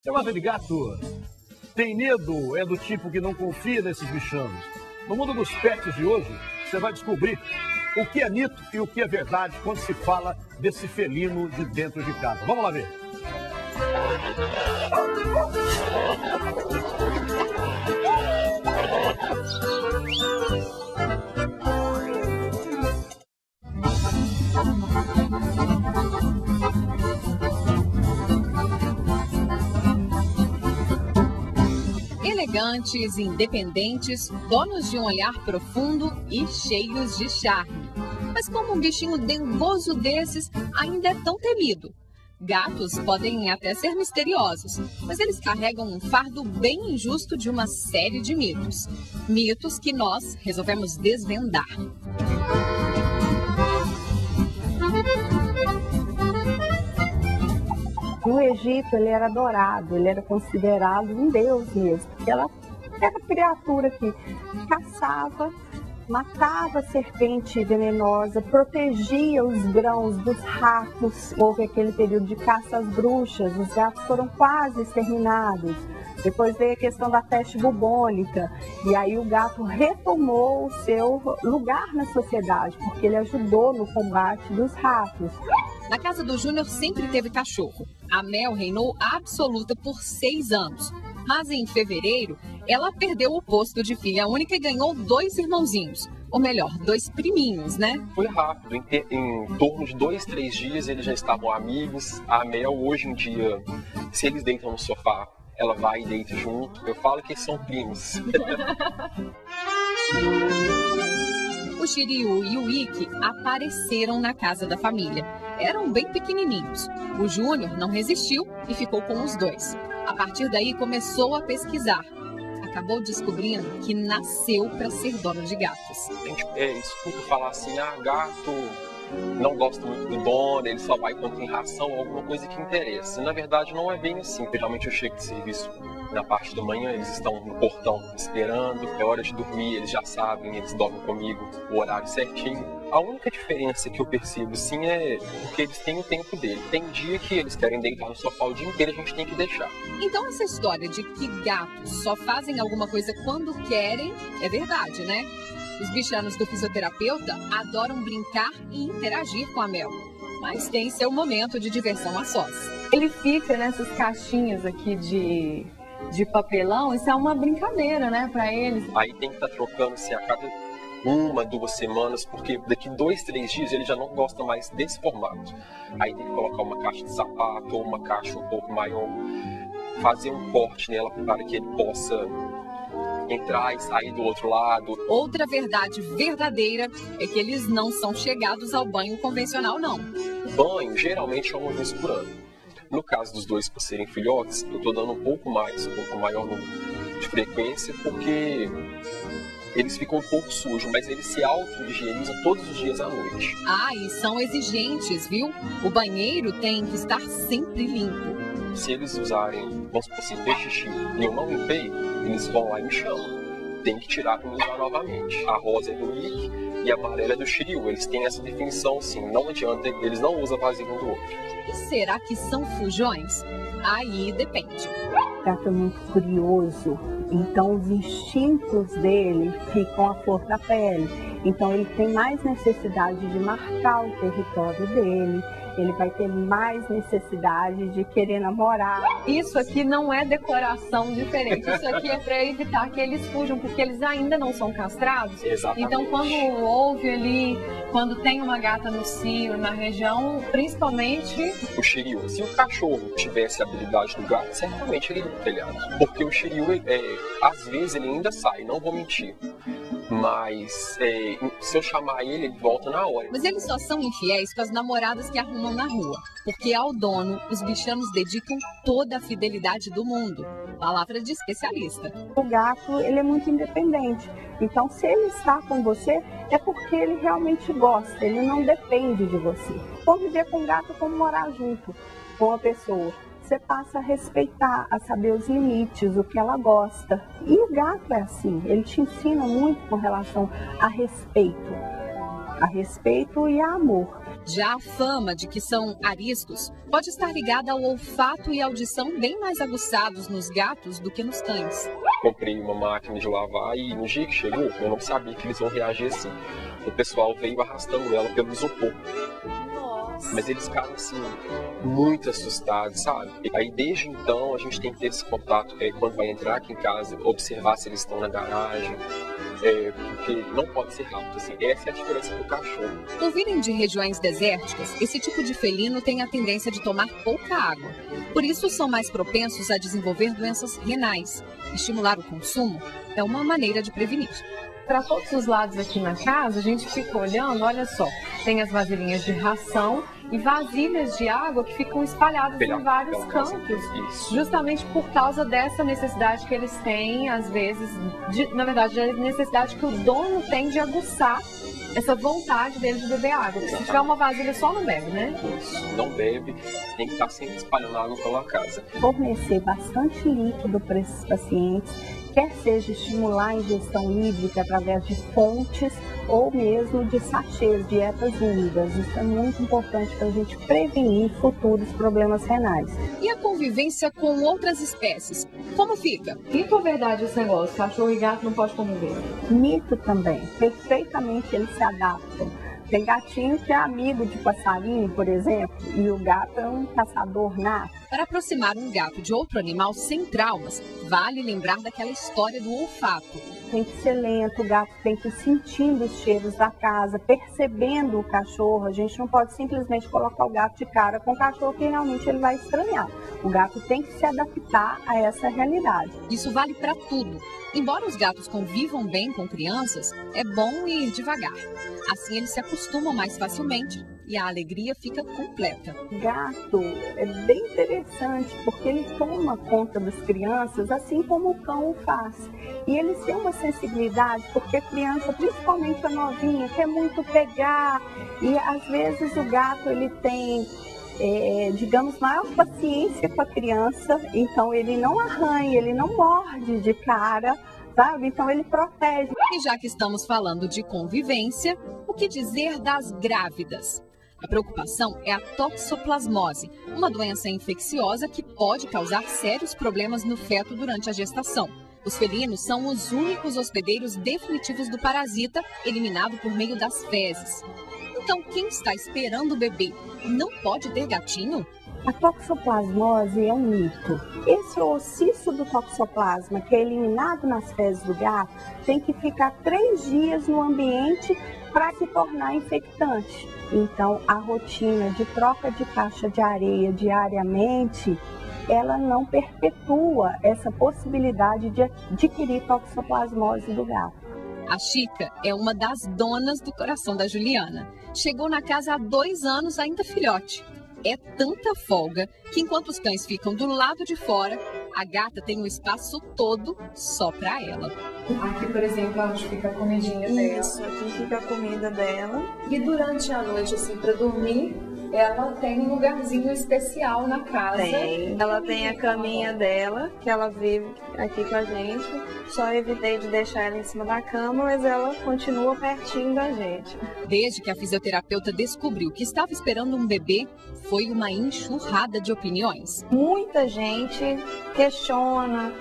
Você gosta de gato? Tem medo? É do tipo que não confia nesses bichanos? No mundo dos pets de hoje, você vai descobrir o que é mito e o que é verdade quando se fala desse felino de dentro de casa. Vamos lá ver. Elegantes, independentes, donos de um olhar profundo e cheios de charme. Mas como um bichinho dengoso desses ainda é tão temido? Gatos podem até ser misteriosos, mas eles carregam um fardo bem injusto de uma série de mitos. Mitos que nós resolvemos desvendar. No Egito, ele era adorado, ele era considerado um deus mesmo, porque ela era criatura que caçava, matava serpente venenosa, protegia os grãos dos ratos. Houve aquele período de caça às bruxas, os gatos foram quase exterminados. Depois veio a questão da peste bubônica, e aí o gato retomou o seu lugar na sociedade, porque ele ajudou no combate dos ratos. Na casa do Júnior sempre teve cachorro. A Mel reinou absoluta por 6 anos. Mas em fevereiro, ela perdeu o posto de filha única e ganhou 2 irmãozinhos. Ou melhor, 2 priminhos, né? Foi rápido. Em torno de 2, 3 dias eles já estavam amigos. A Mel, hoje em dia, se eles deitam no sofá, ela vai e deita junto. Eu falo que são primos. O Shiryu e o Ikki apareceram na casa da família. Eram bem pequenininhos. O Júnior não resistiu e ficou com os 2. A partir daí começou a pesquisar. Acabou descobrindo que nasceu para ser dono de gatos. A gente escuta falar assim, gato não gosta muito do dono, ele só vai quando tem ração, alguma coisa que interessa. Na verdade não é bem assim. Geralmente eu chego de serviço na parte da manhã, eles estão no portão esperando, é hora de dormir, eles já sabem, eles dormem comigo o horário certinho. A única diferença que eu percebo, sim, é porque eles têm o tempo dele. Tem dia que eles querem deitar no sofá o dia inteiro, a gente tem que deixar. Então essa história de que gatos só fazem alguma coisa quando querem é verdade, né? Os bichanos do fisioterapeuta adoram brincar e interagir com a Mel, mas tem seu momento de diversão a sós. Ele fica nessas caixinhas aqui de papelão, isso é uma brincadeira, né, pra eles. Aí tem que estar trocando assim a cada 1, 2 semanas, porque daqui 2, 3 dias ele já não gosta mais desse formato. Aí tem que colocar uma caixa de sapato ou uma caixa um pouco maior, fazer um corte nela para que ele possa entrar e sair do outro lado. Outra verdade verdadeira é que eles não são chegados ao banho convencional, não. O banho geralmente é uma vez por ano. No caso dos 2 por serem filhotes, eu estou dando um pouco maior de frequência, porque eles ficam um pouco sujos, mas eles se auto-higienizam todos os dias à noite. E são exigentes, viu? O banheiro tem que estar sempre limpo. Se eles usarem, vamos supor assim, fez xixi e eu não limpei, eles vão lá e me chamam. Tem que tirar para usar novamente. A rosa é do Ikki e a amarela é do Shiryu. Eles têm essa definição, sim. Não adianta, eles não usam vasinho um do outro. E será que são fujões? Aí depende. O gato é muito curioso, então os instintos dele ficam à flor da pele. Então ele tem mais necessidade de marcar o território dele, ele vai ter mais necessidade de querer namorar. Isso aqui não é decoração diferente, isso aqui é para evitar que eles fujam, porque eles ainda não são castrados. Exatamente. Então quando houve ali, quando tem uma gata no cio, na região, principalmente o Shiryu. Se o cachorro tivesse a habilidade do gato, certamente ele ia pro telhado. Porque o Shiryu, às vezes ele ainda sai, não vou mentir. Mas se eu chamar ele volta na hora. Mas eles só são infiéis com as namoradas que arrumam na rua. Porque ao dono, os bichanos dedicam toda a fidelidade do mundo. Palavra de especialista. O gato, ele é muito independente. Então, se ele está com você, é porque ele realmente gosta. Ele não depende de você. Conviver com o gato é como morar junto com a pessoa. Você passa a respeitar, a saber os limites, o que ela gosta. E o gato é assim, ele te ensina muito com relação a respeito e a amor. Já a fama de que são ariscos pode estar ligada ao olfato e audição bem mais aguçados nos gatos do que nos cães. Comprei uma máquina de lavar e no dia que chegou, eu não sabia que eles iam reagir assim. O pessoal veio arrastando ela pelo isopor. Mas eles ficaram assim, muito assustados, sabe? Aí desde então a gente tem que ter esse contato quando vai entrar aqui em casa, observar se eles estão na garagem, porque não pode ser rápido, assim. Essa é a diferença do cachorro. Por virem de regiões desérticas, esse tipo de felino tem a tendência de tomar pouca água. Por isso são mais propensos a desenvolver doenças renais. Estimular o consumo é uma maneira de prevenir. Para todos os lados aqui na casa, a gente fica olhando, olha só, tem as vasilhinhas de ração e vasilhas de água que ficam espalhadas em vários cantos, justamente por causa dessa necessidade que eles têm, às vezes, na verdade, a necessidade que o dono tem de aguçar essa vontade dele de beber água. Se tiver uma vasilha só, não bebe, né? Isso, não bebe, tem que estar sempre espalhando água pela casa. Fornecer bastante líquido para esses pacientes, quer seja estimular a ingestão hídrica através de fontes ou mesmo de sachês, dietas úmidas. Isso é muito importante para a gente prevenir futuros problemas renais. E a convivência com outras espécies? Como fica? Mito ou verdade esse negócio? Cachorro e gato não pode conviver? Mito também. Perfeitamente eles se adaptam. Tem gatinho que é amigo de passarinho, por exemplo, e o gato é um caçador nato. Para aproximar um gato de outro animal sem traumas, vale lembrar daquela história do olfato. Tem que ser lento, o gato tem que ir sentindo os cheiros da casa, percebendo o cachorro. A gente não pode simplesmente colocar o gato de cara com o cachorro que realmente ele vai estranhar. O gato tem que se adaptar a essa realidade. Isso vale para tudo. Embora os gatos convivam bem com crianças, é bom ir devagar. Assim eles se acostumam mais facilmente e a alegria fica completa. O gato é bem interessante porque ele toma conta das crianças assim como o cão o faz. E eles têm uma sensibilidade porque a criança, principalmente a novinha, quer muito pegar. E às vezes o gato ele tem, digamos, maior paciência com a criança. Então ele não arranha, ele não morde de cara, sabe? Então ele protege. E já que estamos falando de convivência, o que dizer das grávidas? A preocupação é a toxoplasmose, uma doença infecciosa que pode causar sérios problemas no feto durante a gestação. Os felinos são os únicos hospedeiros definitivos do parasita, eliminado por meio das fezes. Então, quem está esperando o bebê não pode ter gatinho? A toxoplasmose é um mito. Esse oocisto do toxoplasma, que é eliminado nas fezes do gato, tem que ficar 3 dias no ambiente para se tornar infectante. Então, a rotina de troca de caixa de areia diariamente, ela não perpetua essa possibilidade de adquirir toxoplasmose do gato. A Chica é uma das donas do coração da Juliana. Chegou na casa há 2 anos, ainda filhote. É tanta folga que enquanto os cães ficam do lado de fora, a gata tem o espaço todo só para ela. Aqui, por exemplo, onde fica a comidinha dela. Isso, aqui fica a comida dela. E durante a noite, assim, para dormir, ela tem um lugarzinho especial na casa. Tem. Ela tem a caminha dela, que ela vive aqui com a gente. Só evitei de deixar ela em cima da cama, mas ela continua pertinho da gente. Desde que a fisioterapeuta descobriu que estava esperando um bebê, foi uma enxurrada de opiniões. Muita gente questiona: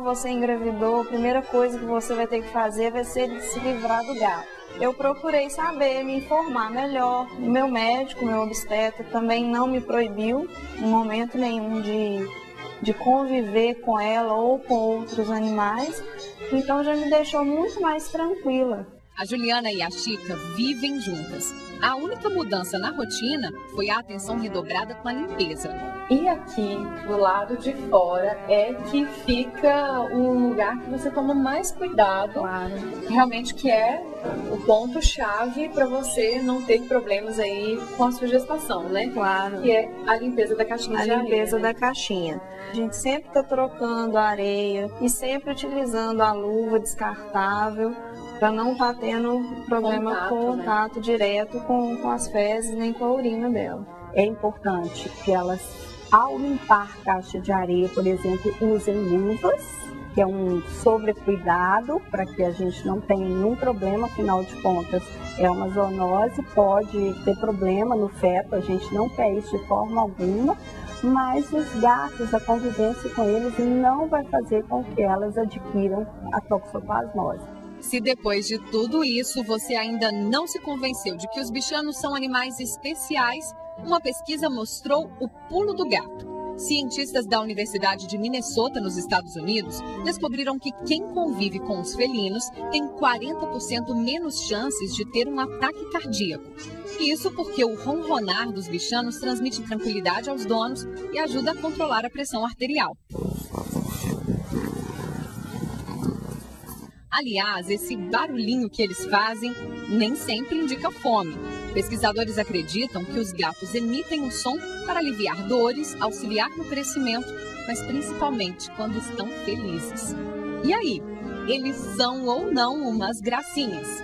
você engravidou, a primeira coisa que você vai ter que fazer vai ser se livrar do gato. Eu procurei saber, me informar melhor. O meu médico, meu obstetra, também não me proibiu em momento nenhum de conviver com ela ou com outros animais. Então já me deixou muito mais tranquila. A Juliana e a Chica vivem juntas. A única mudança na rotina foi a atenção redobrada com a limpeza. E aqui, do lado de fora, é que fica o lugar que você toma mais cuidado. Claro. Realmente que é o ponto-chave para você não ter problemas aí com a sua gestação, né? Claro. Que é a limpeza da caixinha de areia. A limpeza da caixinha. A gente sempre está trocando a areia e sempre utilizando a luva descartável para não estar tendo problema com contato direto com as fezes nem com a urina dela. É importante que elas, ao limpar a caixa de areia, por exemplo, usem luvas, que é um sobrecuidado para que a gente não tenha nenhum problema, afinal de contas, É uma zoonose, pode ter problema no feto, a gente não quer isso de forma alguma, mas os gatos, a convivência com eles não vai fazer com que elas adquiram a toxoplasmose. Se depois de tudo isso você ainda não se convenceu de que os bichanos são animais especiais, uma pesquisa mostrou o pulo do gato. Cientistas da Universidade de Minnesota, nos Estados Unidos, descobriram que quem convive com os felinos tem 40% menos chances de ter um ataque cardíaco. Isso porque o ronronar dos bichanos transmite tranquilidade aos donos e ajuda a controlar a pressão arterial. Aliás, esse barulhinho que eles fazem nem sempre indica fome. Pesquisadores acreditam que os gatos emitem o som para aliviar dores, auxiliar no crescimento, mas principalmente quando estão felizes. E aí, eles são ou não umas gracinhas?